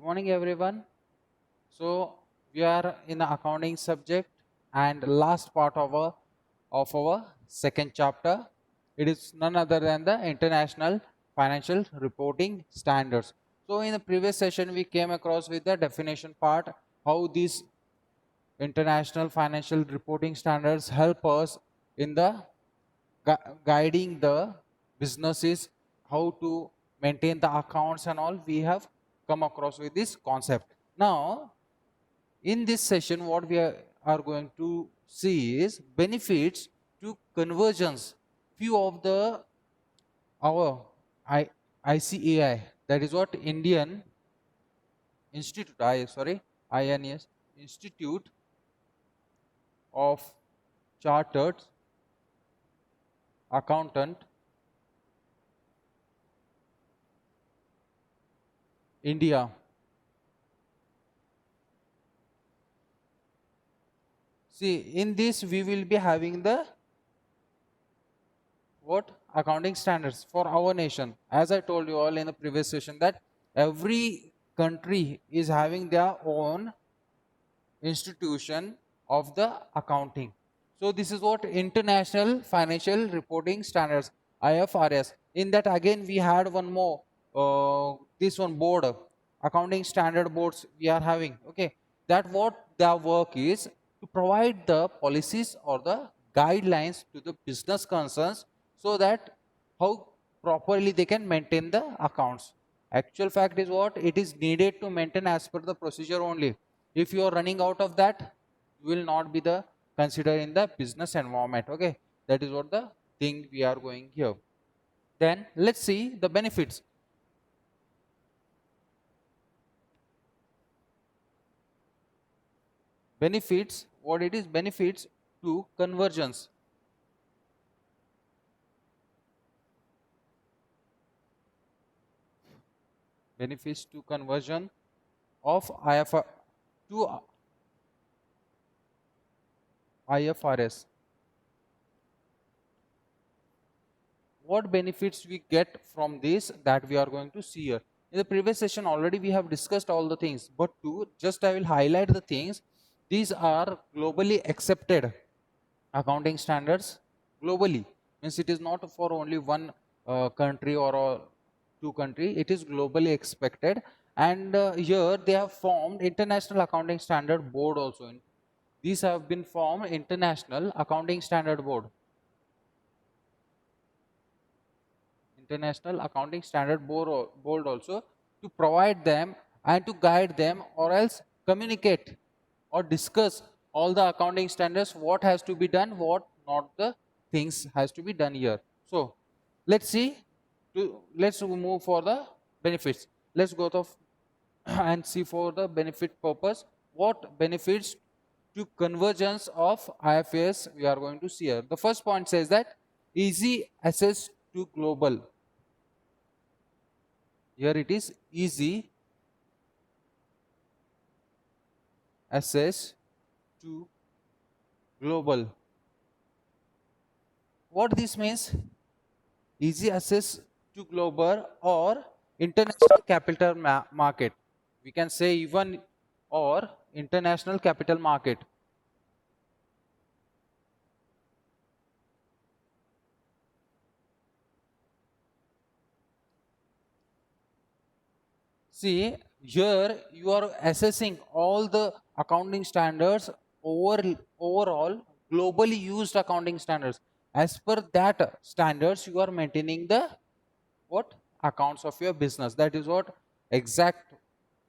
morning everyone. So we are in the accounting subject and last part of our second chapter. It is none other than the International Financial Reporting Standards. So in the previous session we came across with the definition part, how these international financial reporting standards help us in the guiding the businesses, how to maintain the accounts and all. We have come across with this concept. Now in this session what we are going to see is benefits to convergence. Few of the our ICAI, that is what Indian Institute, INS, Institute of Chartered Accountant India. See, in this we will be having the what accounting standards for our nation. As I told you all in the previous session that every country is having their own institution of the accounting. So this is what International Financial Reporting Standards, IFRS. In that again we had one more, this one board, accounting standard boards we are having. Okay, that what their work is to provide the policies or the guidelines to the business concerns, so that how properly they can maintain the accounts. Actual fact is what it is needed to maintain as per the procedure only. If you are running out of that, you will not be the considered in the business environment. Okay, that is what the thing we are going here. Then let's see the benefits. Benefits, what it is, benefits to convergence. Benefits to conversion of IFRS. What benefits we get from this, that we are going to see here. In the previous session already we have discussed all the things, but to just I will highlight the things. These are globally accepted accounting standards. Globally means it is not for only one country or two country, it is globally expected. And here they have formed International Accounting Standard Board also. These have been formed International Accounting Standard Board. International Accounting Standard Board also, to provide them and to guide them, or else communicate or discuss all the accounting standards, what has to be done, what not the things has to be done here. So let's see, let's move for the benefits. Let's go to and see for the benefit purpose what benefits to convergence of IFRS we are going to see here. The first point says that easy access to global. Here it is easy access to global. What this means? Easy access to global or international capital market. We can say even or international capital market. See, here you are assessing all the accounting standards overall globally used accounting standards. As per that standards, you are maintaining the what accounts of your business. That is what exact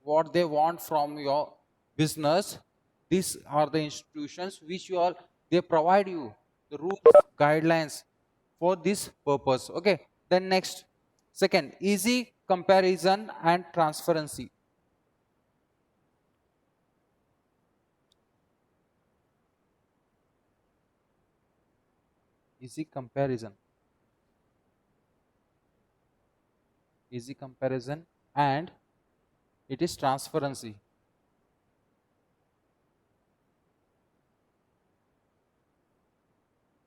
what they want from your business. These are the institutions which you are, they provide you the rules, guidelines for this purpose. Okay, then next, second, easy comparison and transparency. Easy comparison, easy comparison, and it is transparency.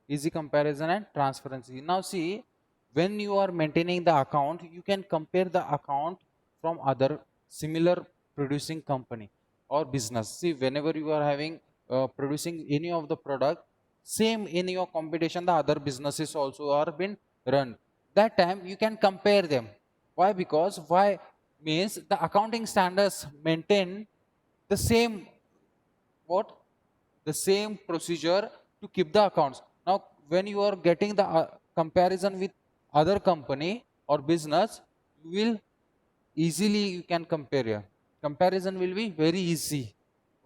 Easy comparison and transparency. Now see, when you are maintaining the account, you can compare the account from other similar producing company or business. See, whenever you are having producing any of the product, same in your competition, the other businesses also are been run. That time you can compare them. Why? Because why means the accounting standards maintain the same, what, the same procedure to keep the accounts. Now when you are getting the comparison with other company or business, you will easily, you can compare here. Comparison will be very easy.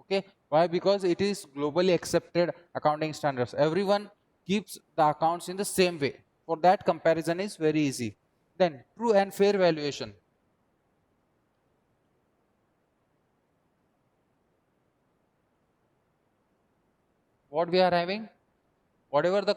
Okay, why? Because it is globally accepted accounting standards. Everyone keeps the accounts in the same way. For that, comparison is very easy. Then true and fair valuation. What we are having, whatever the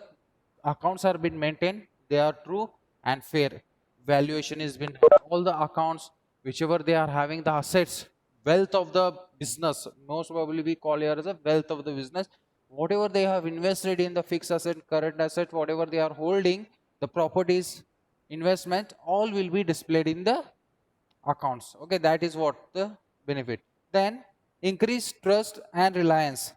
accounts are being maintained, they are true and fair. Valuation is been all the accounts, whichever they are having the assets, wealth of the business, most probably we call here as a wealth of the business. Whatever they have invested in the fixed asset, current asset, whatever they are holding, the properties, investment, all will be displayed in the accounts. Okay, that is what the benefit. Then increase trust and reliance.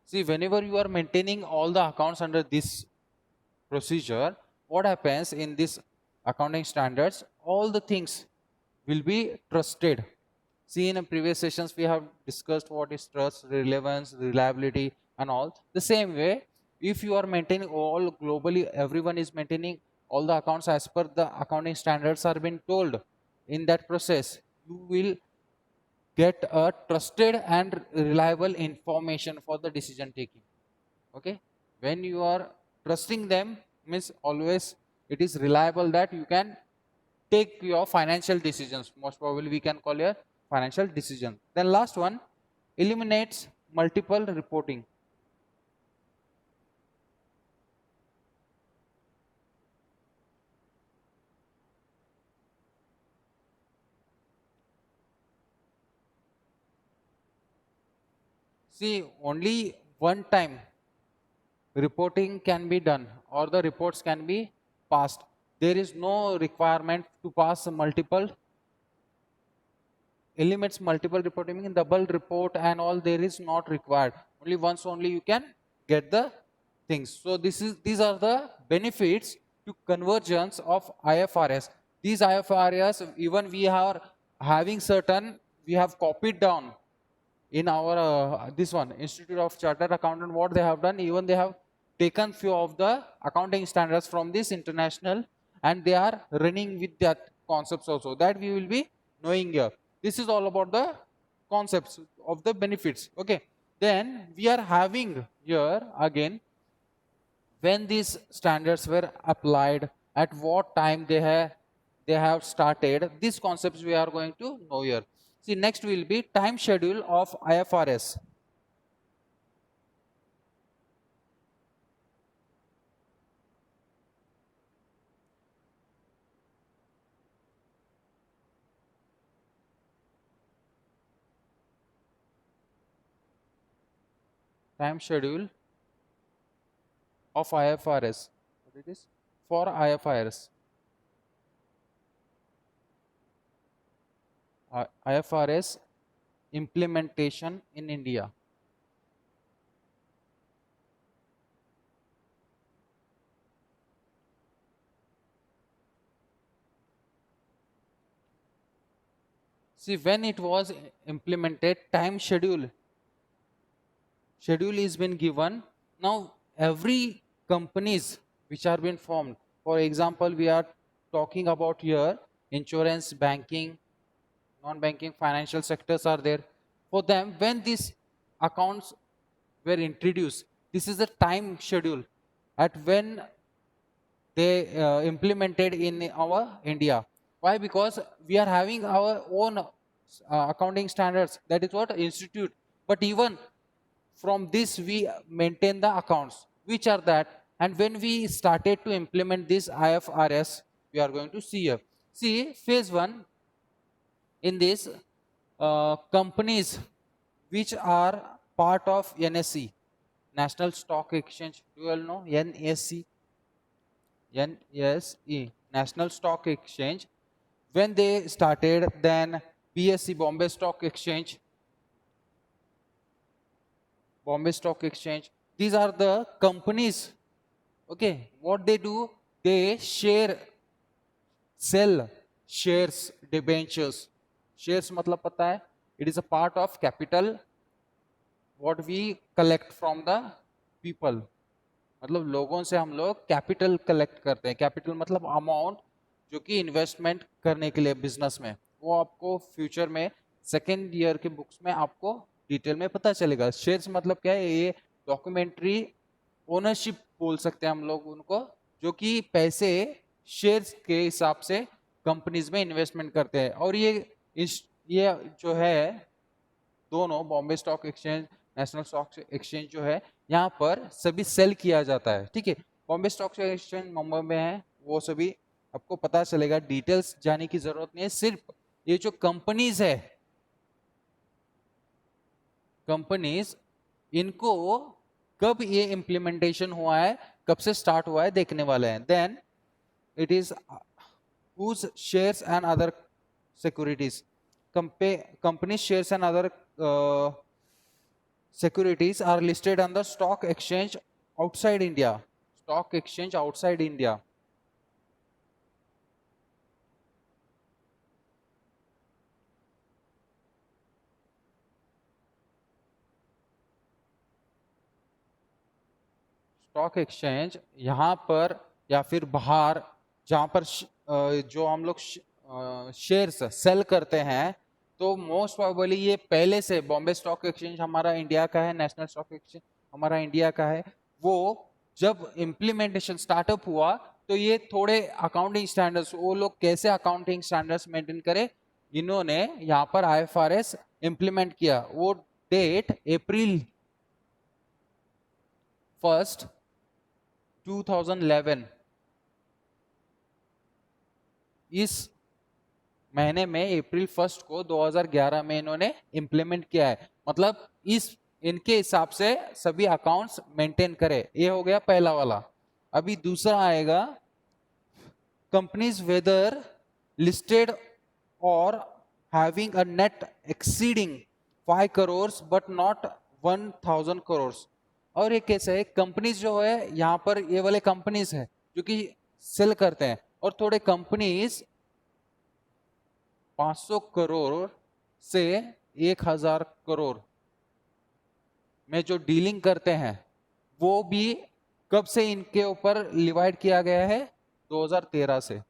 See, whenever you are maintaining all the accounts under this procedure, what happens in this accounting standards, all the things will be trusted. See, in previous sessions, we have discussed what is trust, relevance, reliability, and all. The same way, if you are maintaining all globally, everyone is maintaining all the accounts as per the accounting standards are being told in that process, you will get a trusted and reliable information for the decision taking. Okay, when you are trusting them, means always it is reliable that you can take your financial decisions. Most probably we can call your financial decision. Then last one, eliminates multiple reporting. See, only one time reporting can be done or the reports can be passed. There is no requirement to pass multiple elements, multiple reporting, in double report and all, there is not required. Only once only you can get the things. So these are the benefits to convergence of IFRS. These IFRS, even we are having certain, we have copied down in our this one Institute of Chartered Accountant. What they have done, even they have taken few of the accounting standards from this international, and they are running with that concepts also, that we will be knowing here. This is all about the concepts of the benefits. Okay, then we are having here again, when these standards were applied, at what time they have started, these concepts we are going to know here. See, next will be time schedule of IFRS. Time schedule of IFRS. What it is? For IFRS. IFRS implementation in India. See, when it was implemented, time schedule is been given. Now every companies which are been formed, for example, we are talking about here insurance, banking, non-banking, financial sectors are there. For them, when these accounts were introduced, this is the time schedule at when they implemented in our India. Why? Because we are having our own accounting standards. That is what institute. But even from this, we maintain the accounts. Which are that? And when we started to implement this IFRS, we are going to see here. See, phase one in this, companies which are part of NSE, National Stock Exchange. Do you all know NSE? NSE, National Stock Exchange. When they started, then BSE, Bombay Stock Exchange, Bombay Stock Exchange. These are the companies. Okay, what they do, they sell shares, debentures. Shares मतलब पता है, it is a part of capital what we collect from the people. मतलब लोगों से हम लोग capital collect करते हैं. कैपिटल मतलब अमाउंट जो कि इन्वेस्टमेंट करने के लिए बिजनेस में. वो आपको फ्यूचर में सेकेंड ईयर के बुक्स में आपको डिटेल में पता चलेगा. शेयर्स मतलब क्या है, ये डॉक्यूमेंट्री ओनरशिप बोल सकते हैं हम लोग उनको, जो कि पैसे शेयर्स के हिसाब से कंपनीज में इन्वेस्टमेंट करते हैं. और ये जो है दोनों, Bombay stock exchange, national stock exchange जो है, यहाँ पर सभी सेल किया जाता है. ठीक है, बॉम्बे स्टॉक एक्सचेंज मुंबई में है, वो सभी आपको पता चलेगा. डिटेल्स जाने की जरूरत नहीं है, सिर्फ ये जो कंपनीज है, कंपनीज, इनको कब ये इम्प्लीमेंटेशन हुआ है, कब से स्टार्ट हुआ है, देखने वाले हैं. Then it is whose shares and other securities, company shares and other securities are listed on the stock exchange outside India. Stock exchange outside India. Stock exchange यहाँ पर या फिर बाहर, जहाँ पर जो हम लोग शेयर्स सेल करते हैं, तो मोस्ट प्रोबेबली ये पहले से बॉम्बे स्टॉक एक्सचेंज हमारा इंडिया का है, नेशनल स्टॉक एक्सचेंज हमारा इंडिया का है. वो जब इम्प्लीमेंटेशन स्टार्टअप हुआ तो ये थोड़े अकाउंटिंग स्टैंडर्ड्स, वो लोग कैसे अकाउंटिंग स्टैंडर्ड्स मेंटेन करे, इन्होंने यहाँ पर IFRS इम्प्लीमेंट किया. वो डेट April 1st 2011, इस महीने में April 1st को 2011 में इन्होंने इम्प्लीमेंट किया है. मतलब इनके हिसाब से सभी अकाउंट्स मेंटेन करे. ये हो गया पहला वाला. अभी दूसरा आएगा, कंपनीज वेदर लिस्टेड और having a net exceeding 5 crores but not 1000 crores. और ये कैसे है, कंपनीज जो है यहाँ पर ये वाले कंपनीज है जो कि सेल करते हैं, और थोड़े कंपनीज 500 करोड़ से 1000 करोड़ में जो डीलिंग करते हैं, वो भी कब से इनके ऊपर डिवाइड किया गया है, 2013 से.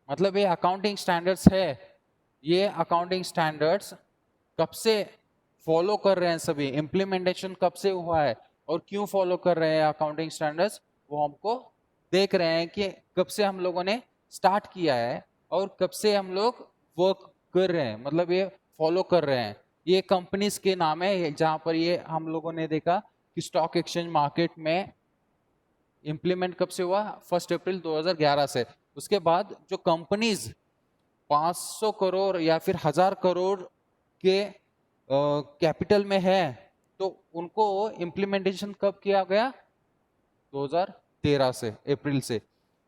मतलब ये अकाउंटिंग स्टैंडर्ड्स है. ये अकाउंटिंग स्टैंडर्ड्स कब से फॉलो कर रहे हैं सभी, इम्प्लीमेंटेशन कब से हुआ है और क्यों फॉलो कर रहे हैं अकाउंटिंग स्टैंडर्ड्स, वो हमको देख रहे हैं कि कब से हम लोगों ने स्टार्ट किया है और कब से हम लोग वर्क कर रहे हैं, मतलब ये फॉलो कर रहे हैं. ये कंपनीज के नाम है जहां पर ये हम लोगों ने देखा कि स्टॉक एक्सचेंज मार्केट में इम्प्लीमेंट कब से हुआ, 1 अप्रैल 2011 से. उसके बाद जो कंपनीज 500 करोड़ या फिर 1000 करोड़ के कैपिटल में है, तो उनको इम्प्लीमेंटेशन कब किया गया, 2013 से, अप्रैल से.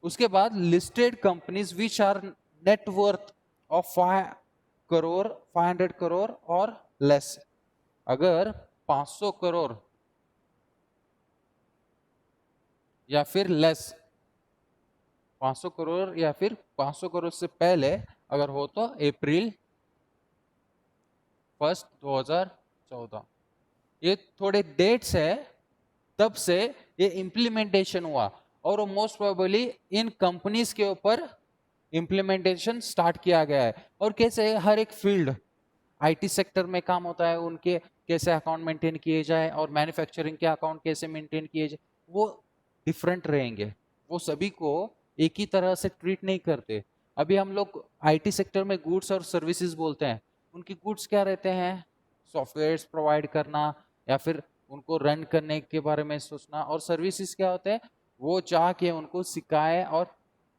उसके बाद listed companies which are net ऑफ 500 करोड़ और लेस. अगर 500 करोड़ या फिर लेस, 500 करोड़ या फिर 500 करोड़ से पहले अगर हो तो April 1st 2014. ये थोड़े डेट्स है, तब से ये इम्प्लीमेंटेशन हुआ. और मोस्ट प्रोबेबली इन कंपनीज के ऊपर इम्प्लीमेंटेशन स्टार्ट किया गया है. और कैसे हर एक फील्ड, IT सेक्टर में काम होता है, उनके कैसे अकाउंट मेंटेन किए जाए और मैन्युफैक्चरिंग के अकाउंट कैसे मेंटेन किए जाए, वो डिफरेंट रहेंगे. वो सभी को एक ही तरह से ट्रीट नहीं करते. अभी हम लोग IT सेक्टर में गुड्स और सर्विसेज बोलते हैं. उनकी गुड्स क्या रहते हैं, सॉफ्टवेयर्स प्रोवाइड करना या फिर उनको रन करने के बारे में सोचना. और सर्विसेज क्या होते हैं, वो चाह के उनको सिखाए और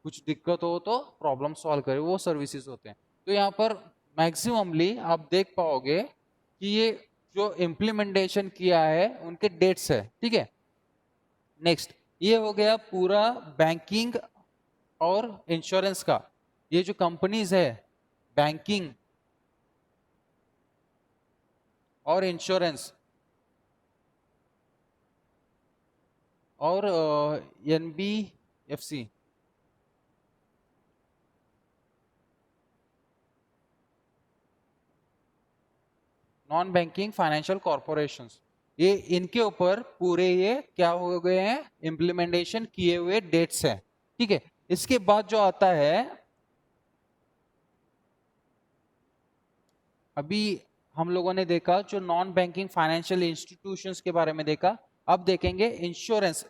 कुछ दिक्कत हो तो प्रॉब्लम सॉल्व करे, वो सर्विसेज होते हैं. तो यहाँ पर मैक्सिममली आप देख पाओगे कि ये जो इम्प्लीमेंटेशन किया है उनके डेट्स है, ठीक है। नेक्स्ट ये हो गया पूरा बैंकिंग और इंश्योरेंस का। ये जो कंपनीज है बैंकिंग और इंश्योरेंस और NBFC, non banking financial corporations, ये इनके ऊपर पूरे ये क्या हो गए हैं, इम्प्लीमेंटेशन किए हुए डेट्स हैं, ठीक है। इसके बाद जो आता है, अभी हम लोगों ने देखा जो नॉन बैंकिंग फाइनेंशियल इंस्टीट्यूशंस के बारे में देखा, अब देखेंगे इंश्योरेंस,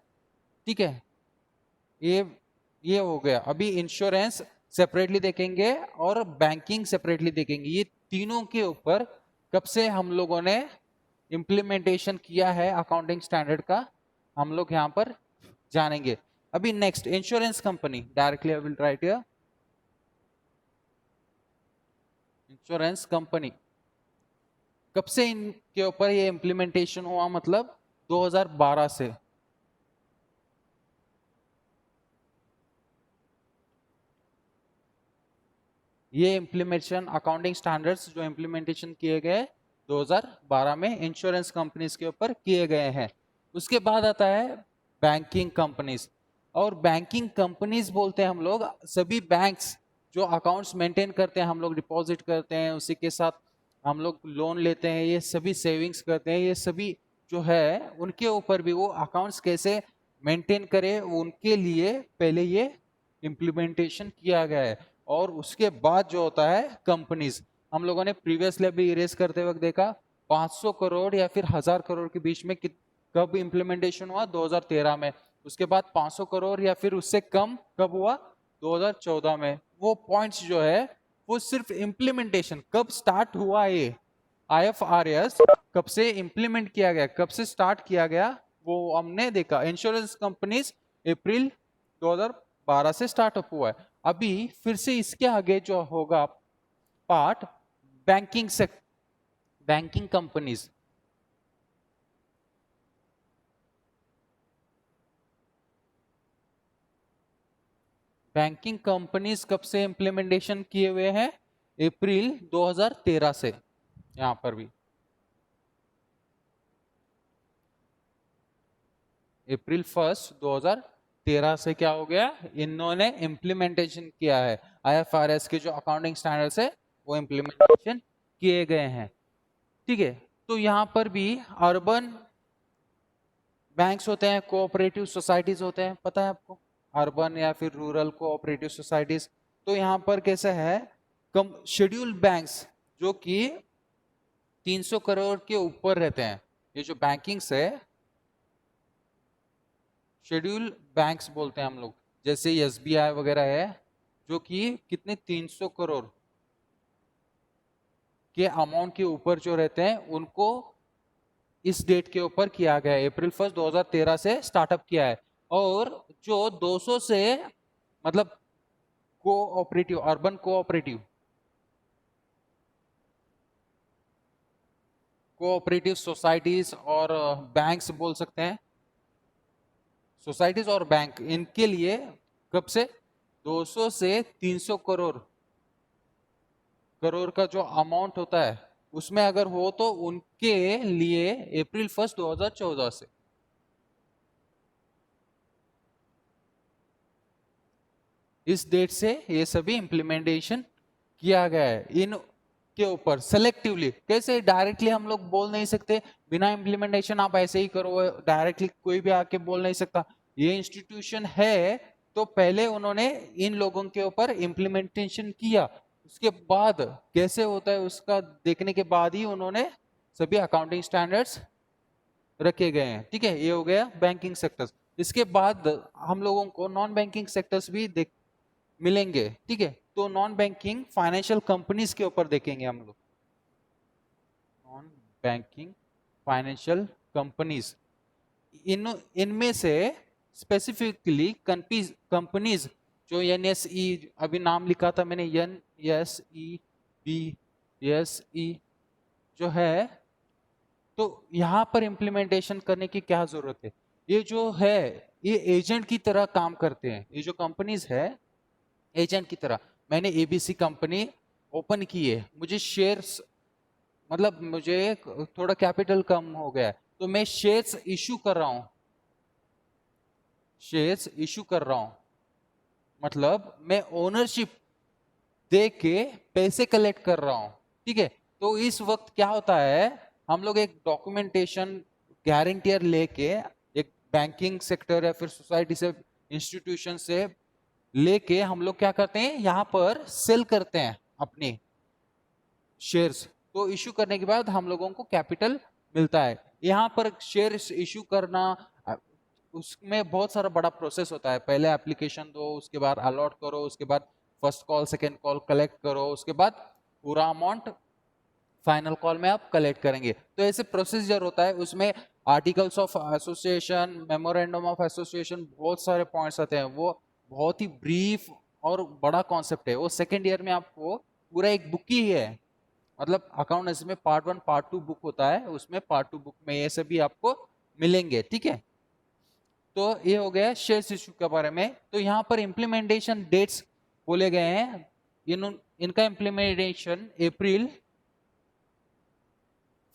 ठीक है। ये हो गया, अभी इंश्योरेंस सेपरेटली देखेंगे और बैंकिंग सेपरेटली देखेंगे। ये तीनों के ऊपर कब से हम लोगों ने इम्प्लीमेंटेशन किया है अकाउंटिंग स्टैंडर्ड का, हम लोग यहां पर जानेंगे। अभी next insurance company, directly I will write here insurance company. कब से इनके ऊपर ये इम्प्लीमेंटेशन हुआ, मतलब 2012 से। ये इम्प्लीमेंटेशन अकाउंटिंग स्टैंडर्ड्स जो इम्प्लीमेंटेशन किए गए 2012 में इंश्योरेंस कंपनीज के ऊपर किए गए हैं। उसके बाद आता है बैंकिंग कंपनीज, और बैंकिंग कंपनीज बोलते हैं हम लोग सभी बैंक्स जो अकाउंट्स मेंटेन करते हैं, हम लोग डिपॉजिट करते हैं, उसी के साथ हम लोग लोन लेते हैं, ये सभी सेविंग्स करते हैं, ये सभी जो है उनके ऊपर भी वो अकाउंट्स कैसे मेंटेन करे उनके लिए पहले ये इम्प्लीमेंटेशन किया गया है। और उसके बाद जो होता है कंपनीज, हम लोगों ने प्रीवियसली अभी इरेज करते वक्त देखा 500 करोड़ या फिर 1000 करोड़ के बीच में कब इम्प्लीमेंटेशन हुआ, 2013 में। उसके बाद 500 करोड़ या फिर उससे कम कब हुआ, 2014 में। वो पॉइंट्स जो है वो सिर्फ इम्प्लीमेंटेशन कब स्टार्ट हुआ, ये IFRS कब से इंप्लीमेंट किया गया, कब से स्टार्ट किया गया, वो हमने देखा। इंश्योरेंस कंपनीज अप्रैल 2012 से स्टार्टअप हुआ है। अभी फिर से इसके आगे जो होगा part banking companies. Banking companies कब से इंप्लीमेंटेशन किए हुए हैं, अप्रैल 2013 से। यहां पर भी अप्रैल 1 2013 से क्या हो गया, इन्होंने इंप्लीमेंटेशन किया है। IFRS के जो अकाउंटिंग स्टैंडर्ड्स है वो इंप्लीमेंटेशन किए गए हैं, ठीक है। तो यहां पर भी अर्बन बैंक्स होते हैं, कोऑपरेटिव सोसाइटीज होते हैं, पता है आपको, अर्बन या फिर रूरल कोऑपरेटिव सोसाइटीज। तो यहां पर कैसा है, कम शेड्यूल्ड बैंक्स जो कि 300 करोड़ के ऊपर रहते हैं, ये जो बैंकिंग्स है शेड्यूल बैंक्स बोलते हैं हम लोग, जैसे SBI वगैरह है, जो कि कितने 300 करोड़ के अमाउंट के ऊपर जो रहते हैं उनको इस डेट के ऊपर किया गया है, अप्रैल 1 2013 से स्टार्टअप किया है। और जो 200 से मतलब कोऑपरेटिव, अर्बन कोऑपरेटिव सोसाइटीज और बैंक्स बोल सकते हैं, सोसाइटीज और बैंक, इनके लिए कब से 200 से 300 करोड़ का जो अमाउंट होता है उसमें अगर हो तो उनके लिए अप्रैल 1 2014 से। इस डेट से ये सभी इंप्लीमेंटेशन किया गया है। इन के ऊपर सेलेक्टिवली, कैसे डायरेक्टली हम लोग बोल नहीं सकते बिना इंप्लीमेंटेशन आप ऐसे ही करो, डायरेक्टली कोई भी आके बोल नहीं सकता। ये इंस्टीट्यूशन है तो पहले उन्होंने इन लोगों के ऊपर इंप्लीमेंटेशन किया, उसके बाद कैसे होता है उसका देखने के बाद ही उन्होंने सभी अकाउंटिंग स्टैंडर्ड्स रखे गए हैं, ठीक है। ये हो गया बैंकिंग सेक्टर्स। इसके बाद हम लोगों को नॉन बैंकिंग सेक्टर्स भी देख मिलेंगे, ठीक है। तो नॉन बैंकिंग फाइनेंशियल कंपनीज के ऊपर देखेंगे हम लोग, नॉन बैंकिंग फाइनेंशियल कंपनीज। इनमें से स्पेसिफिकली कंपनीज जो NSE, अभी नाम लिखा था मैंने, NSE यस ई जो है, तो यहाँ पर इम्प्लीमेंटेशन करने की क्या जरूरत है? ये जो है ये एजेंट की तरह काम करते हैं। ये जो कंपनीज है एजेंट की तरह। मैंने एबीसी कंपनी ओपन की है, मुझे शेयर्स मतलब मुझे थोड़ा कैपिटल कम हो गया है, तो मैं शेयर्स इशू कर रहा हूं। शेयर्स इशू कर रहा हूं मतलब मैं ओनरशिप दे के पैसे कलेक्ट कर रहा हूं। ठीक है, तो इस वक्त क्या होता है, हम लोग एक डॉक्यूमेंटेशन गारंटियर लेके एक बैंकिंग सेक्टर या फिर सोसाइटी से इंस्टीट्यूशन से लेके हम लोग क्या करते हैं, यहां पर सेल करते हैं अपनी शेयर्स। तो इशू करने के बाद हम लोगों को कैपिटल मिलता है। यहाँ पर शेयर्स इशू करना उसमें बहुत सारा बड़ा प्रोसेस होता है। पहले एप्लीकेशन दो, उसके बाद अलॉट करो, उसके बाद first call second call collect करो, उसके बाद पूरा अमाउंट फाइनल कॉल में आप कलेक्ट करेंगे। तो ऐसे प्रोसीजर होता है, उसमें articles of association, memorandum of association, बहुत सारे पॉइंट्स आते हैं। वो बहुत ही ब्रीफ और बड़ा कॉन्सेप्ट है। वो सेकेंड ईयर में आपको पूरा एक बुक ही है, मतलब अकाउंटेंसी में पार्ट 1 पार्ट 2 बुक होता है, उसमें पार्ट 2 बुक में ये सभी आपको मिलेंगे। ठीक है, तो ये हो गया शेयर्स इशू के बारे में। तो यहाँ पर इम्प्लीमेंटेशन डेट्स बोले गए हैं। इनका इम्प्लीमेंटेशन अप्रैल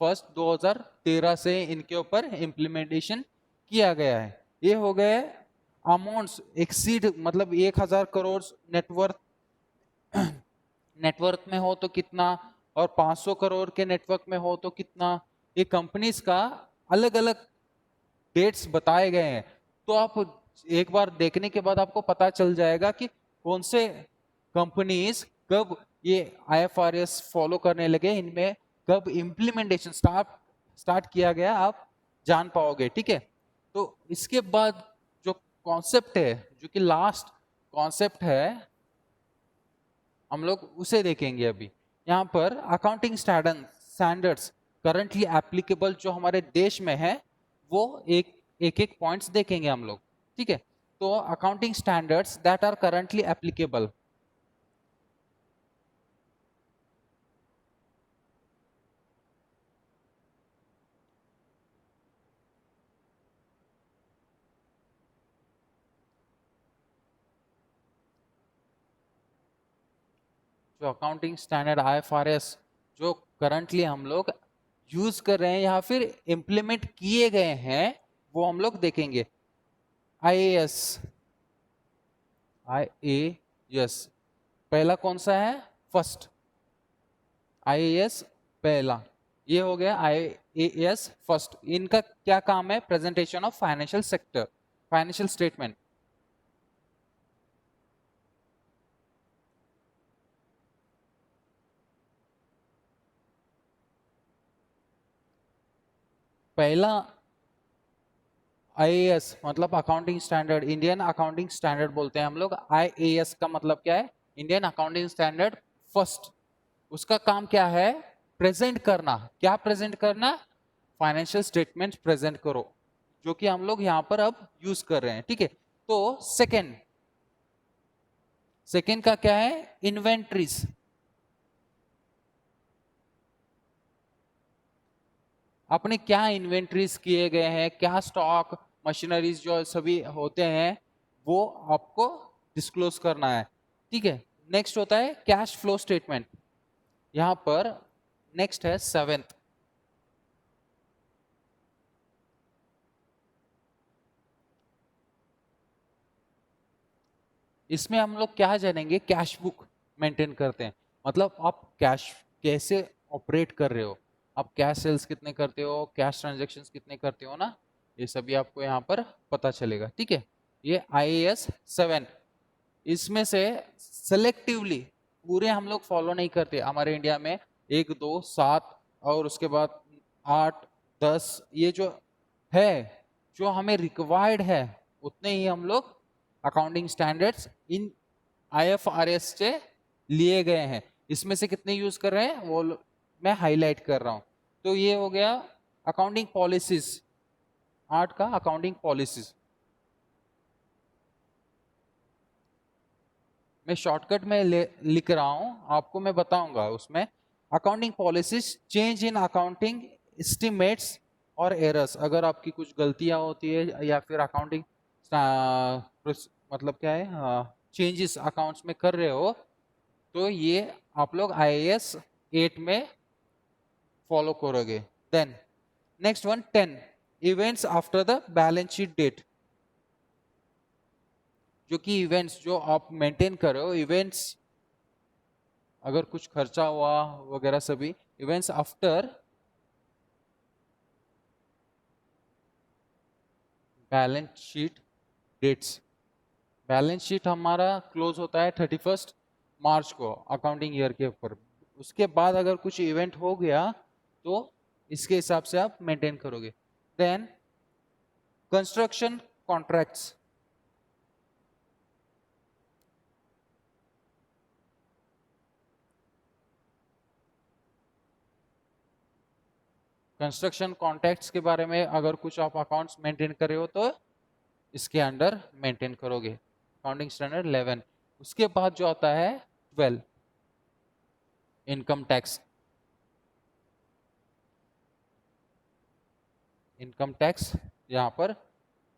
1 2013 से इनके ऊपर इम्प्लीमेंटेशन किया गया है। ये हो गए अमाउंट्स एक्सीड, मतलब 1000 करोड़ नेटवर्थ नेटवर्क में हो तो कितना, और 500 करोड़ के नेटवर्क में हो तो कितना। ये कंपनीज का अलग अलग डेट्स बताए गए हैं। तो आप एक बार देखने के बाद आपको पता चल जाएगा कि कौन से कंपनीज कब ये आईएफआरएस फॉलो करने लगे, इनमें कब इम्प्लीमेंटेशन स्टार्ट किया गया, आप जान पाओगे। ठीक है, तो इसके बाद जो कॉन्सेप्ट है, जो कि लास्ट कॉन्सेप्ट है, हम लोग उसे देखेंगे अभी। यहाँ पर अकाउंटिंग स्टैंडर्ड्स करंटली एप्लीकेबल जो हमारे देश में है, वो एक एक पॉइंट्स देखेंगे हम लोग। ठीक है, तो accounting standards that are currently applicable. जो अकाउंटिंग स्टैंडर्ड आईएफआरएस जो करंटली हम लोग यूज कर रहे हैं या फिर इंप्लीमेंट किए गए हैं, वो हम लोग देखेंगे। आईएएस, आईएएस पहला कौन सा है? फर्स्ट आईएएस पहला, ये हो गया आईएएस फर्स्ट। इनका क्या काम है? Presentation of financial sector, financial statement. पहला आईएएस मतलब accounting standard, Indian accounting standard बोलते हैं हम लोग। आईएएस का मतलब क्या है? Indian accounting standard first. उसका काम क्या है? प्रेजेंट करना। क्या प्रेजेंट करना? फाइनेंशियल स्टेटमेंट प्रेजेंट करो, जो कि हम लोग यहां पर अब यूज कर रहे हैं। ठीक है, तो सेकेंड, सेकेंड का क्या है? इन्वेंट्रीज। अपने क्या इन्वेंट्रीज किए गए हैं, क्या स्टॉक मशीनरीज जो सभी होते हैं, वो आपको डिस्क्लोज करना है। ठीक है, नेक्स्ट होता है कैश फ्लो स्टेटमेंट। यहां पर नेक्स्ट है सेवेंथ, इसमें हम लोग क्या जानेंगे? कैश बुक मेंटेन करते हैं, मतलब आप कैश कैसे ऑपरेट कर रहे हो, आप कैश सेल्स कितने करते हो, कैश ट्रांजैक्शंस कितने करते हो ना, ये सभी आपको यहाँ पर पता चलेगा। ठीक है, ये आईएएस 7। इसमें से सेलेक्टिवली पूरे हम लोग फॉलो नहीं करते हमारे इंडिया में। 1 2 7 और उसके बाद 8 10, ये जो है, जो हमें रिक्वायर्ड है उतने ही हम लोग अकाउंटिंग स्टैंडर्ड्स इन आईएफआरएस से लिए गए हैं। इसमें से कितने यूज कर रहे हैं वो मैं हाईलाइट कर रहा हूं। तो ये हो गया अकाउंटिंग पॉलिसीज, 8 का अकाउंटिंग पॉलिसीज। मैं शॉर्टकट में लिख रहा हूं, आपको मैं बताऊंगा उसमें। Accounting policies, change in accounting estimates और एरर्स, अगर आपकी कुछ गलतियां होती है या फिर अकाउंटिंग मतलब क्या है चेंजेस अकाउंट्स में कर रहे हो, तो ये आप लोग IAS 8 में फॉलो करोगे। Then next one 10 events after the balance sheet date, जो कि इवेंट्स जो आप मेंटेन कर रहे हो, इवेंट्स अगर कुछ खर्चा हुआ वगैरह सभी events after balance sheet dates. Balance sheet हमारा क्लोज होता है 31 मार्च को अकाउंटिंग ईयर के ऊपर, उसके बाद अगर कुछ इवेंट हो गया तो इसके हिसाब से आप मेंटेन करोगे। Then construction contracts, construction contracts के बारे में अगर कुछ आप अकाउंट्स मेंटेन कर रहे हो तो इसके अंडर मेंटेन करोगे, अकाउंटिंग स्टैंडर्ड 11। उसके बाद जो आता है 12 इनकम टैक्स। इनकम टैक्स यहाँ पर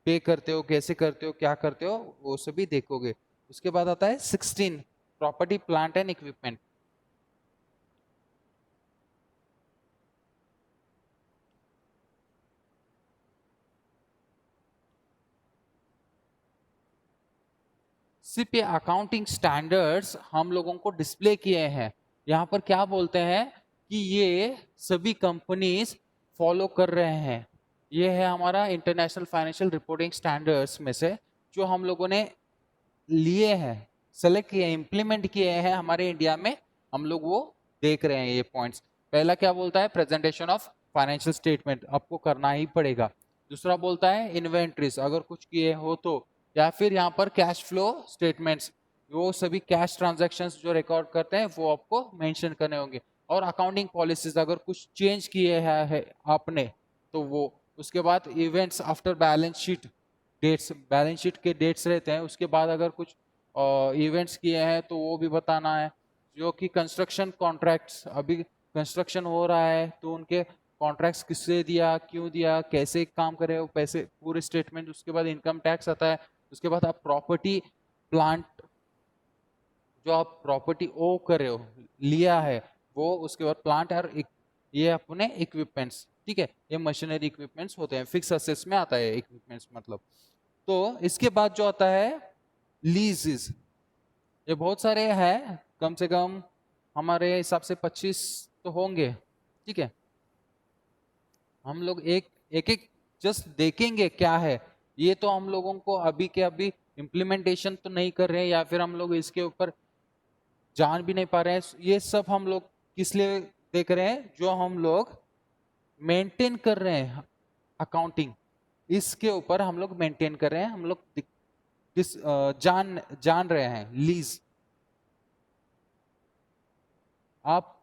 पे करते हो, कैसे करते हो, क्या करते हो, वो सभी देखोगे। उसके बाद आता है 16 प्रॉपर्टी प्लांट एंड इक्विपमेंट। सिर्फ ये अकाउंटिंग स्टैंडर्ड्स हम लोगों को डिस्प्ले किए हैं, यहाँ पर क्या बोलते हैं कि ये सभी कंपनीज फॉलो कर रहे हैं। ये है हमारा इंटरनेशनल फाइनेंशियल रिपोर्टिंग स्टैंडर्ड्स में से जो हम लोगों ने लिए हैं, सेलेक्ट किए, इंप्लीमेंट किए हैं हमारे इंडिया में, हम लोग वो देख रहे हैं ये पॉइंट्स। पहला क्या बोलता है, प्रेजेंटेशन ऑफ फाइनेंशियल स्टेटमेंट आपको करना ही पड़ेगा। दूसरा बोलता है इन्वेंट्रीज अगर कुछ किए हो तो, या फिर यहाँ पर कैश फ्लो स्टेटमेंट्स, वो सभी कैश ट्रांजैक्शंस जो रिकॉर्ड करते हैं वो आपको मेंशन करने होंगे। और अकाउंटिंग पॉलिसीज अगर कुछ चेंज किए है आपने तो वो। उसके बाद events after balance sheet dates, balance sheet के डेट्स रहते हैं, उसके बाद अगर कुछ इवेंट्स किए हैं तो वो भी बताना है। जो कि कंस्ट्रक्शन कॉन्ट्रैक्ट्स, अभी कंस्ट्रक्शन हो रहा है तो उनके कॉन्ट्रैक्ट्स किससे दिया, क्यों दिया, कैसे काम करे, वो पैसे पूरे स्टेटमेंट। उसके बाद इनकम टैक्स आता है। उसके बाद आप प्रॉपर्टी प्लांट, जो आप प्रॉपर्टी ओ कर रहे हो लिया है वो, उसके बाद प्लांट और ये अपने इक्विपमेंट्स, ठीक है, ये मशीनरी इक्विपमेंट्स होते हैं, फिक्स असेट्स में आता है इक्विपमेंट्स मतलब। तो इसके बाद जो आता है लीजेस, ये बहुत सारे हैं, कम से कम हमारे हिसाब से 25 तो होंगे, ठीक है। हम लोग एक एक एक जस्ट देखेंगे क्या है। ये तो हम लोगों को अभी के अभी इम्प्लीमेंटेशन तो नहीं कर रहे हैं, या फिर हम लोग इसके ऊपर जान भी नहीं पा रहे हैं। ये सब हम लोग किस लिए देख रहे हैं, जो हम लोग मेंटेन कर रहे हैं अकाउंटिंग, इसके ऊपर हम लोग मेंटेन कर रहे हैं, हम लोग जान जान रहे हैं लीज। आप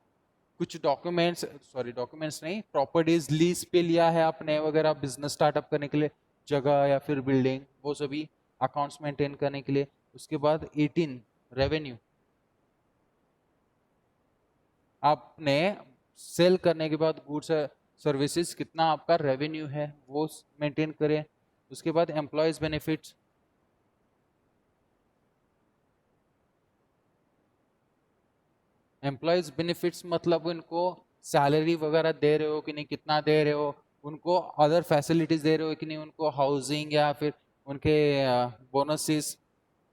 कुछ डॉक्यूमेंट्स, सॉरी डॉक्यूमेंट्स नहीं, प्रॉपर्टीज लीज पे लिया है आपने वगैरह बिजनेस स्टार्टअप करने के लिए, जगह या फिर बिल्डिंग, वो सभी अकाउंट्स मेंटेन करने के लिए। उसके बाद 18 रेवेन्यू, आपने सेल करने के बाद गुड्स सर्विसेज कितना आपका रेवेन्यू है वो मेंटेन करें। उसके बाद एम्प्लॉयज बेनिफिट्स, एम्प्लॉयज बेनिफिट्स मतलब उनको सैलरी वगैरह दे रहे हो कि नहीं, कितना दे रहे हो, उनको अदर फैसिलिटीज दे रहे हो कि नहीं, उनको हाउसिंग या फिर उनके बोनसेस,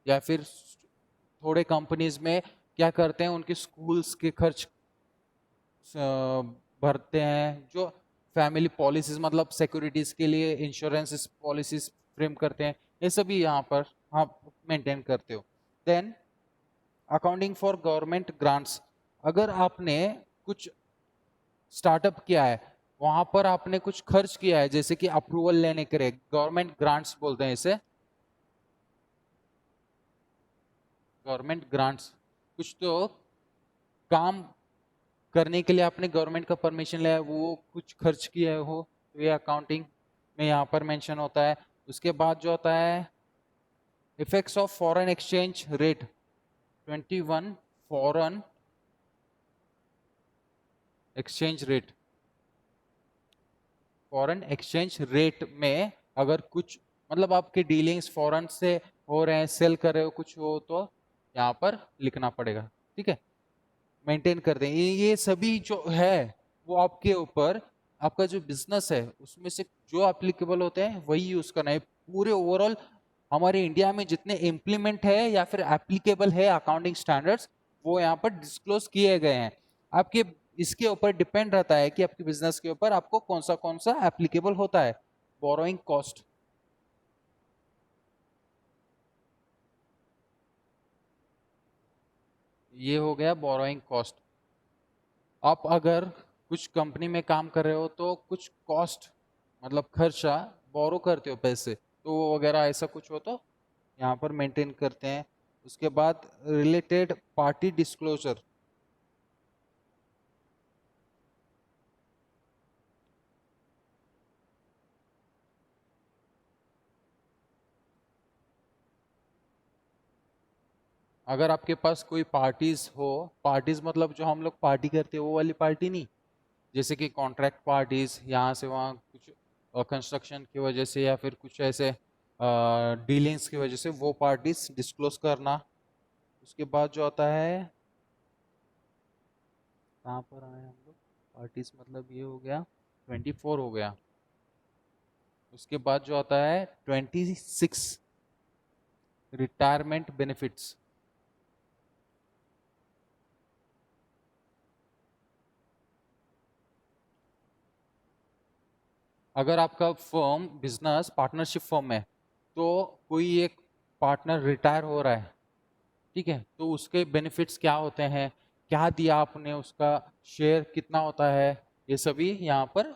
या फिर थोड़े कंपनीज में क्या करते हैं उनके स्कूल्स के खर्च भरते हैं, जो फैमिली पॉलिसीज मतलब सिक्योरिटीज के लिए इंश्योरेंस पॉलिसीज फ्रेम करते हैं, ये सभी यहाँ पर आप मेंटेन करते हो। Then accounting for government grants, अगर आपने कुछ स्टार्टअप किया है, वहां पर आपने कुछ खर्च किया है, जैसे कि अप्रूवल लेने के लिए, गवर्नमेंट ग्रांट्स बोलते हैं इसे, गवर्नमेंट ग्रांट्स, कुछ तो काम करने के लिए आपने गवर्नमेंट का परमिशन लिया है, वो कुछ खर्च किया हो तो ये अकाउंटिंग में यहाँ पर मेंशन होता है। उसके बाद जो होता है effects of foreign exchange rate 21 foreign exchange rate, foreign exchange rate में अगर कुछ मतलब आपके डीलिंग्स फॉरेन से हो रहे हैं, सेल कर रहे हो कुछ हो तो यहाँ पर लिखना पड़ेगा, ठीक है। मेंटेन कर दें ये सभी जो है वो आपके ऊपर, आपका जो बिजनेस है उसमें से जो एप्लीकेबल होते हैं वही यूज करना है। पूरे ओवरऑल हमारे इंडिया में जितने इम्प्लीमेंट है या फिर एप्लीकेबल है अकाउंटिंग स्टैंडर्ड्स वो यहाँ पर डिस्क्लोज किए गए हैं। आपके इसके ऊपर डिपेंड रहता है कि आपके बिजनेस के ऊपर आपको कौन सा एप्लीकेबल होता है। बोरोइंग कॉस्ट, ये हो गया बोरोइंग कॉस्ट। आप अगर कुछ कंपनी में काम कर रहे हो तो कुछ कॉस्ट मतलब खर्चा बोरो करते हो पैसे, तो वो वगैरह ऐसा कुछ हो तो यहाँ पर मेंटेन करते हैं। उसके बाद रिलेटेड पार्टी डिस्क्लोजर, अगर आपके पास कोई पार्टीज हो, पार्टीज मतलब जो हम लोग पार्टी करते हैं वो वाली पार्टी नहीं, जैसे कि कॉन्ट्रैक्ट पार्टीज यहाँ से वहाँ कुछ कंस्ट्रक्शन की वजह से या फिर कुछ ऐसे डीलिंग्स की वजह से वो पार्टीज डिस्क्लोज करना। उसके बाद जो आता है, कहाँ पर आए हम लोग, पार्टीज मतलब ये हो गया 24 हो गया। उसके बाद जो आता है 26 रिटायरमेंट बेनिफिट्स। अगर आपका फर्म बिजनेस पार्टनरशिप फर्म है तो कोई एक पार्टनर रिटायर हो रहा है, ठीक है, तो उसके बेनिफिट्स क्या होते हैं, क्या दिया आपने, उसका शेयर कितना होता है, ये सभी यहाँ पर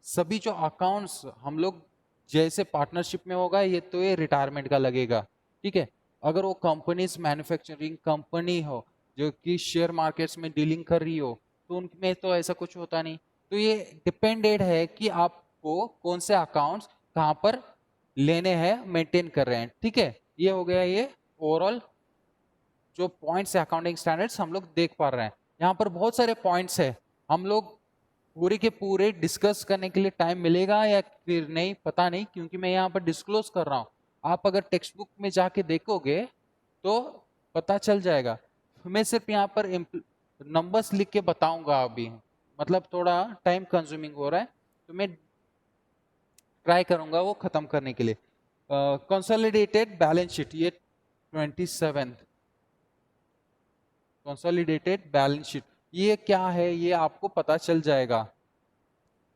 सभी जो अकाउंट्स हम लोग जैसे पार्टनरशिप में होगा ये तो ये रिटायरमेंट का लगेगा, ठीक है। अगर वो कंपनीज मैन्युफैक्चरिंग कंपनी हो जो कि शेयर मार्केट्स में डीलिंग कर रही हो तो उनमें तो ऐसा कुछ होता नहीं। तो ये डिपेंडेड है कि आपको कौन से अकाउंट्स कहाँ पर लेने हैं, मेंटेन कर रहे हैं, ठीक है। ये हो गया ये ओवरऑल जो पॉइंट्स है अकाउंटिंग स्टैंडर्ड्स हम लोग देख पा रहे हैं। यहाँ पर बहुत सारे पॉइंट्स है, हम लोग पूरे के पूरे डिस्कस करने के लिए टाइम मिलेगा या फिर नहीं पता नहीं, क्योंकि मैं यहाँ पर डिस्क्लोज कर रहा हूँ। आप अगर टेक्स्ट बुक में जाके देखोगे तो पता चल जाएगा। मैं सिर्फ यहाँ पर नंबर्स लिख के बताऊंगा अभी, मतलब थोड़ा टाइम कंज्यूमिंग हो रहा है तो मैं ट्राई करूंगा वो खत्म करने के लिए। कंसोलिडेटेड बैलेंस शीट, ये 27 कंसोलिडेटेड बैलेंस शीट, ये क्या है ये आपको पता चल जाएगा,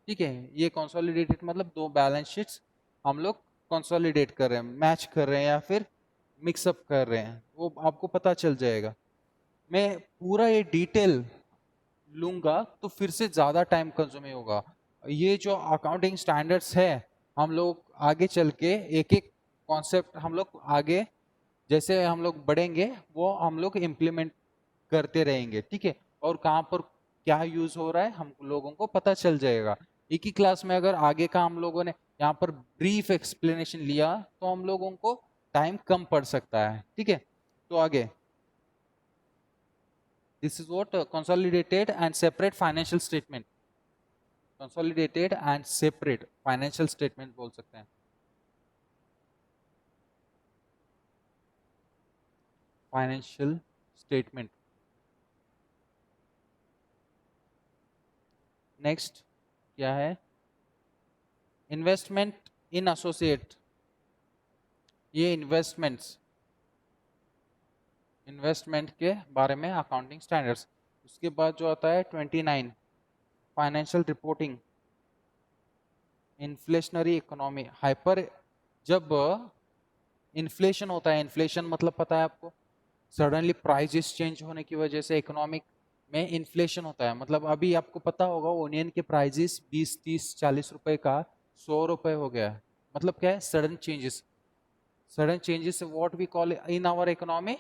ठीक है। ये कंसोलिडेटेड मतलब दो बैलेंस शीट्स हम लोग कंसोलिडेट कर रहे हैं, मैच कर रहे हैं या फिर मिक्सअप कर रहे हैं, वो आपको पता चल जाएगा। मैं पूरा ये डिटेल लूंगा तो फिर से ज्यादा टाइम कंज्यूमिंग होगा। ये जो अकाउंटिंग स्टैंडर्ड्स है हम लोग आगे चल के एक एक कॉन्सेप्ट हम लोग आगे जैसे हम लोग बढ़ेंगे वो हम लोग इम्प्लीमेंट करते रहेंगे, ठीक है। और कहाँ पर क्या यूज हो रहा है हम लोगों को पता चल जाएगा। एक ही क्लास में अगर आगे का हम लोगों ने यहाँ पर ब्रीफ एक्सप्लेनेशन लिया तो हम लोगों को टाइम कम पड़ सकता है, ठीक है। तो आगे, this is what consolidated and separate financial statement, consolidated and separate financial statement बोल सकते हैं, फाइनेंशियल स्टेटमेंट। नेक्स्ट क्या है, इन्वेस्टमेंट इन एसोसिएट, ये इन्वेस्टमेंट्स, इन्वेस्टमेंट के बारे में अकाउंटिंग स्टैंडर्ड्स। उसके बाद जो आता है 29 financial reporting, inflationary economy hyper, जब इन्फ्लेशन होता है, इन्फ्लेशन मतलब पता है आपको, सडनली प्राइजेस चेंज होने की वजह से इकोनॉमिक में इन्फ्लेशन होता है। मतलब अभी आपको पता होगा ओनियन के प्राइजेस 20 30 40 रुपए का 100 रुपए हो गया है। मतलब क्या है, sudden changes, sudden changes what we call in our economy,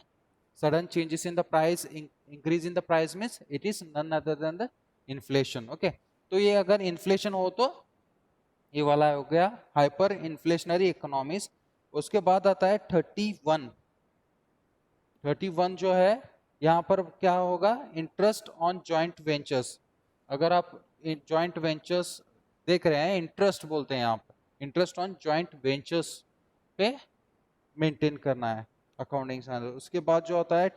sudden changes in the price, increase in the price means it is none other than the inflation, okay। तो ये अगर इन्फ्लेशन हो तो ये वाला हो गया हाइपर इन्फ्लेशनरी इकोनॉमीज। उसके बाद आता है 31, 31 जो है यहाँ पर क्या होगा, इंटरेस्ट ऑन जॉइंट वेंचर्स। अगर आप जॉइंट वेंचर्स देख रहे हैं, इंटरेस्ट बोलते हैं यहाँ पर, इंटरेस्ट ऑन जॉइंट वेंचर्स पे मेंटेन करना है अकाउंटिंग स्टैंडर्ड। उसके बाद जो आता है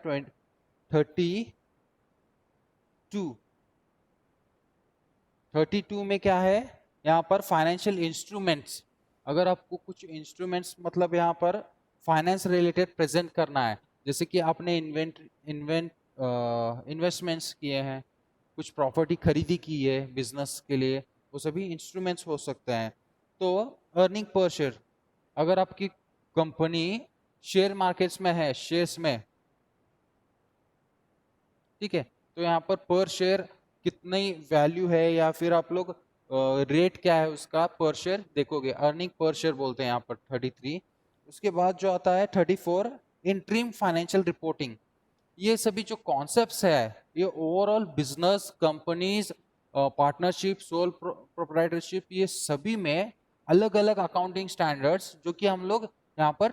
32 में क्या है, यहाँ पर फाइनेंशियल इंस्ट्रूमेंट्स। अगर आपको कुछ इंस्ट्रूमेंट्स मतलब यहाँ पर फाइनेंस रिलेटेड प्रेजेंट करना है, जैसे कि आपने इन्वेस्टमेंट्स किए हैं, कुछ प्रॉपर्टी खरीदी की है बिजनेस के लिए, वो सभी इंस्ट्रूमेंट्स हो सकते हैं। तो अर्निंग पर शेयर, अगर आपकी कंपनी शेयर मार्केट्स में है, शेयर्स में, ठीक है, तो यहाँ पर शेयर कितनी वैल्यू है या फिर आप लोग रेट क्या है उसका पर शेयर देखोगे, अर्निंग पर शेयर बोलते हैं यहाँ पर 33। उसके बाद जो आता है 34 इंटरिम फाइनेंशियल रिपोर्टिंग। ये सभी जो कॉन्सेप्ट्स है ये overall business, companies, partnership, sole proprietorship, ये सभी में अलग अलग अकाउंटिंग स्टैंडर्ड्स जो कि हम लोग यहाँ पर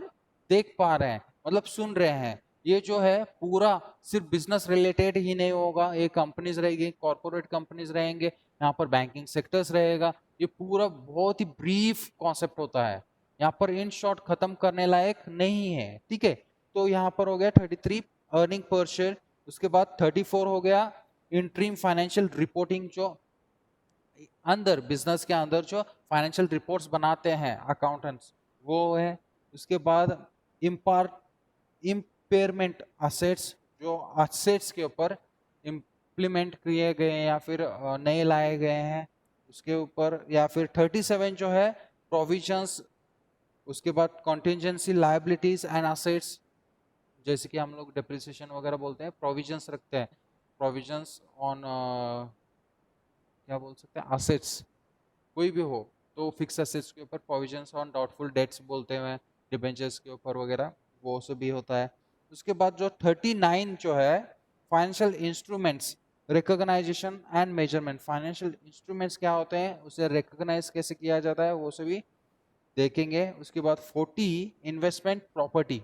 देख पा रहे हैं, मतलब सुन रहे हैं। ये जो है पूरा सिर्फ बिजनेस रिलेटेड ही नहीं होगा, ये कंपनीज रहेगी, कॉर्पोरेट कंपनीज रहेंगे, यहाँ पर बैंकिंग सेक्टर्स रहेगा, ये पूरा बहुत ही ब्रीफ कॉन्सेप्ट होता है, यहाँ पर इन शॉर्ट खत्म करने लायक नहीं है, ठीक है। तो यहाँ पर हो गया 33 अर्निंग पर शेयर। उसके बाद 34 हो गया इंटरिम फाइनेंशियल रिपोर्टिंग, जो अंदर बिजनेस के अंदर जो फाइनेंशियल रिपोर्ट्स बनाते हैं अकाउंटेंट्स, वो है। उसके बाद इम्पेयरमेंट असेट्स, जो असेट्स के ऊपर इम्प्लीमेंट किए गए हैं या फिर नए लाए गए हैं उसके ऊपर, या फिर 37 जो है प्रोविजंस। उसके बाद कॉन्टिजेंसी लायबिलिटीज एंड असेट्स, जैसे कि हम लोग डेप्रिसिएशन वगैरह बोलते हैं, प्रोविजंस रखते हैं, प्रोविजंस ऑन क्या बोल सकते हैं, असेट्स कोई भी हो, तो फिक्स असेट्स के ऊपर प्रोविजंस ऑन डाउटफुल डेट्स बोलते हैं, डिबेंचर्स के ऊपर वगैरह, वो सब भी होता है। उसके बाद जो 39 जो है financial instruments recognization and measurement. Financial instruments क्या होते हैं, उसे रिकॉग्नाइज कैसे किया जाता है, वो सभी देखेंगे। उसके बाद 40 investment property,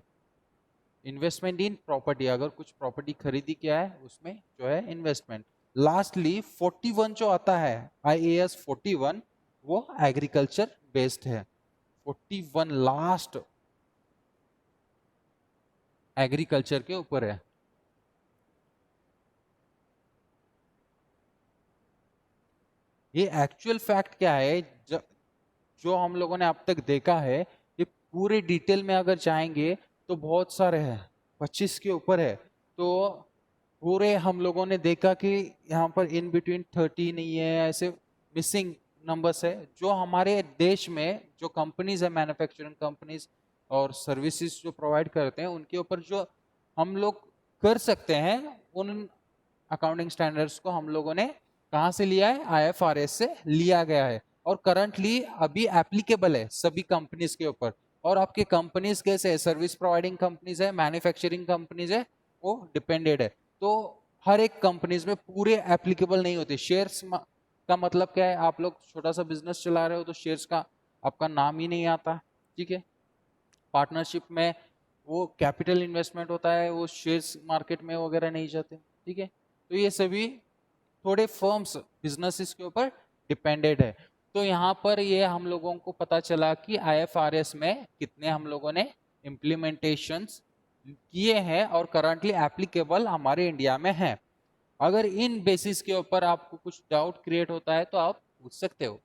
investment in property, अगर कुछ प्रॉपर्टी खरीदी किया है उसमें जो है इन्वेस्टमेंट। लास्टली 41 जो आता है IAS 41, वो एग्रीकल्चर बेस्ड है। 41 लास्ट एग्रीकल्चर के ऊपर है। ये एक्चुअल फैक्ट क्या है, जो हम लोगों ने अब तक देखा है, ये पूरे डिटेल में अगर जाएंगे तो बहुत सारे हैं, 25 के ऊपर है। तो पूरे हम लोगों ने देखा कि यहाँ पर इन बिटवीन 30 नहीं है, ऐसे मिसिंग नंबर्स है। जो हमारे देश में जो कंपनीज है, मैन्युफैक्चरिंग कंपनीज और सर्विसेज जो प्रोवाइड करते हैं, उनके ऊपर जो हम लोग कर सकते हैं, उन अकाउंटिंग स्टैंडर्ड्स को हम लोगों ने कहाँ से लिया है, IFRS से लिया गया है, और करंटली अभी एप्लीकेबल है सभी कंपनीज के ऊपर। और आपके कंपनीज कैसे है, सर्विस प्रोवाइडिंग कंपनीज है, मैन्युफैक्चरिंग कंपनीज है, वो डिपेंडेड है। तो हर एक कंपनीज में पूरे एप्लीकेबल नहीं होते। शेयर्स का मतलब क्या है, आप लोग छोटा सा बिजनेस चला रहे हो तो शेयर्स का आपका नाम ही नहीं आता, ठीक है। पार्टनरशिप में वो कैपिटल इन्वेस्टमेंट होता है, वो शेयर्स मार्केट में वगैरह नहीं जाते, ठीक है। तो ये सभी थोड़े फर्म्स बिजनेसेस के ऊपर डिपेंडेड है। तो यहाँ पर ये हम लोगों को पता चला कि IFRS में कितने हम लोगों ने इम्प्लीमेंटेशंस किए हैं और करंटली एप्लीकेबल हमारे इंडिया में है। अगर इन बेसिस के ऊपर आपको कुछ डाउट क्रिएट होता है तो आप पूछ सकते हो।